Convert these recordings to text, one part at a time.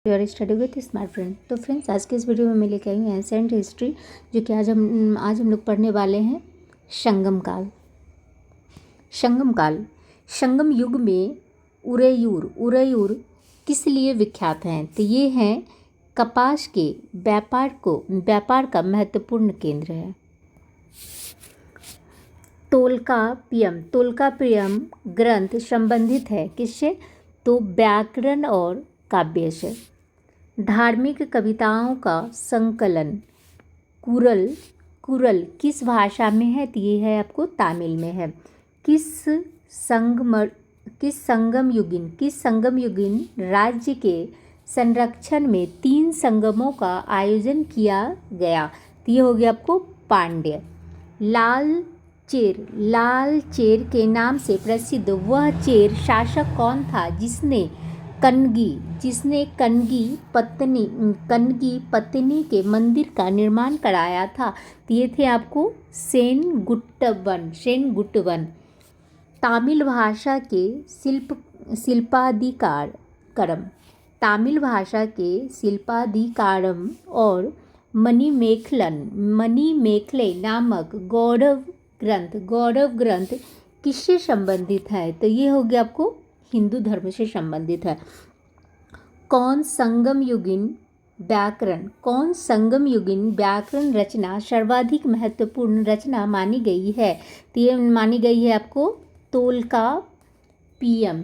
Your study with smart friend. तो friends, आज के इस वीडियो में मैं लेके आई हूँ एंसेंट हिस्ट्री, जो कि आज हम लोग पढ़ने वाले हैं संगम काल। संगम युग में उरेयूर किस लिए विख्यात हैं? तो ये हैं कपास के व्यापार का महत्वपूर्ण केंद्र है। तोल्काप्पियम ग्रंथ संबंधित है किससे? तो व्याकरण और काव्य से। धार्मिक कविताओं का संकलन कुरल किस भाषा में है? तो ये है आपको तमिल में है। किस संगम युगीन राज्य के संरक्षण में 3 संगमों का आयोजन किया गया? तो ये हो गया आपको पांड्य। लाल चेर के नाम से प्रसिद्ध वह चेर शासक कौन था जिसने कनगी पत्नी के मंदिर का निर्माण कराया था? तो ये थे आपको सेनगुट्टवन। तमिल भाषा के शिल्पाधिकारम और मणिमेखले नामक गौरव ग्रंथ किससे संबंधित है? तो ये हो गया आपको हिंदू धर्म से संबंधित है। कौन संगम युगीन व्याकरण रचना सर्वाधिक महत्वपूर्ण रचना मानी गई है? तो ये मानी गई है आपको तोल्काप्पियम।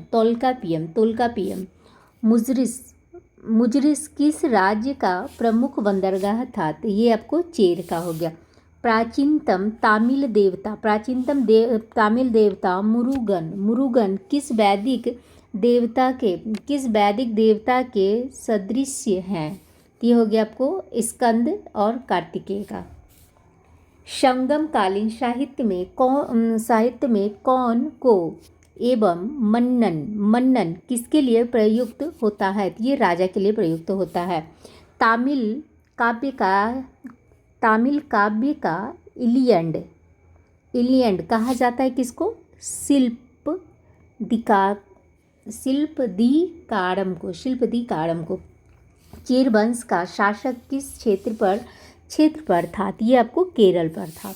मुजरिस किस राज्य का प्रमुख बंदरगाह था? तो ये आपको चेर का हो गया। प्राचीनतम तमिल देवता मुरुगन किस वैदिक देवता के सदृश्य हैं? ये हो गया आपको स्कंद और कार्तिकेय का। संगमकालीन साहित्य में कौन को एवं मन्नन किसके लिए प्रयुक्त होता है? तो ये राजा के लिए प्रयुक्त होता है। तमिल काव्य का इलियड कहा जाता है किसको? शिल्पदिकारम को। चेर वंश का शासक किस क्षेत्र पर था? तो ये आपको केरल पर था।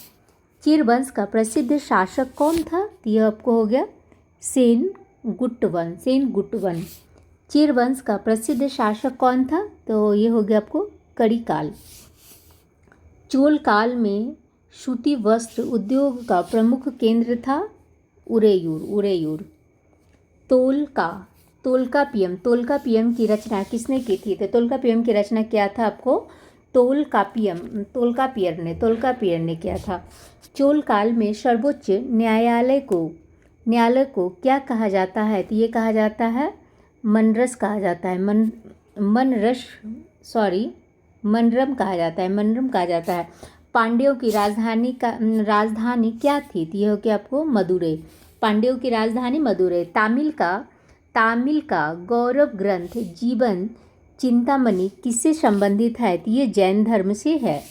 चेर वंश का प्रसिद्ध शासक कौन था? तो ये आपको हो गया सेनगुट्टवन। चेर वंश का प्रसिद्ध शासक कौन था? तो ये हो गया आपको करिकाल। चोल काल में सूती वस्त्र उद्योग का प्रमुख केंद्र था उरेयूर। तोल्काप्पियम की रचना किसने की थी? तो तोल्काप्पियम की रचना किया था आपको तोल्काप्पियर ने किया था। चोल काल में सर्वोच्च न्यायालय को क्या कहा जाता है? तो ये कहा जाता है मनरम कहा जाता है। पांड्यों की राजधानी क्या थी? तो ये हो गया आपको मदुरै। पांड्यों की राजधानी मदुरै। तमिल का गौरव ग्रंथ जीवन चिंतामणि किससे संबंधित है? तो ये जैन धर्म से है।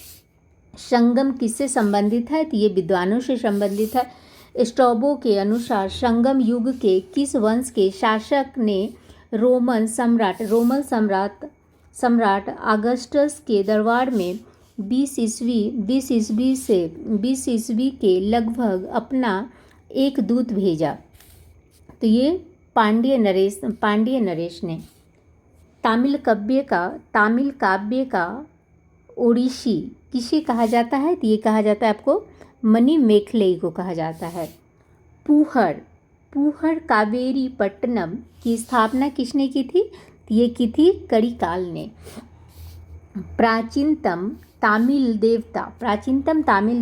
संगम किससे संबंधित है? तो ये विद्वानों से संबंधित है। स्ट्रैबो के अनुसार संगम युग के किस वंश के शासक ने रोमन सम्राट अगस्टस के दरबार में 20 ईस्वी के लगभग अपना एक दूत भेजा? तो ये पांड्य नरेश ने। तमिल काव्य का ओडिसी किसे कहा जाता है? तो ये कहा जाता है आपको मणिमेखले को कहा जाता है। पुहर कावेरी पट्टनम की स्थापना किसने की थी? तो ये की थी करिकाल ने। प्राचीनतम तमिल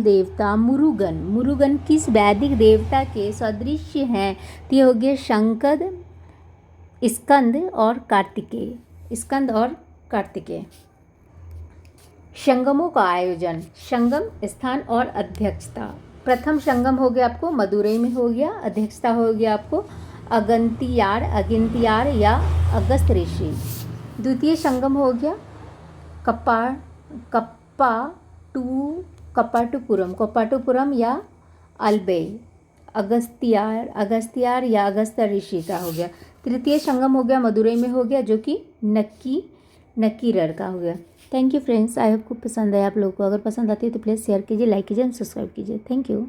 देवता मुरुगन किस वैदिक देवता के सदृश्य हैं? तो ये हो गए स्कंद और कार्तिकेय। संगमों का आयोजन, संगम स्थान और अध्यक्षता। प्रथम संगम हो गया आपको मदुरै में हो गया। अध्यक्षता हो गया आपको अगिंतियार या अगस्त ऋषि। द्वितीय संगम हो गया कप्पाटुपुरम या अल्बे। अगस्त्यार या अगस्त्य ऋषि का हो गया। तृतीय संगम हो गया मदुरै में हो गया, जो कि नकीरर का हो गया। Thank you friends, I hope खूब पसंद है आप लोगों को। अगर पसंद आती है तो प्लीज़ शेयर कीजिए, लाइक कीजिए एंड सब्सक्राइब कीजिए। Thank you.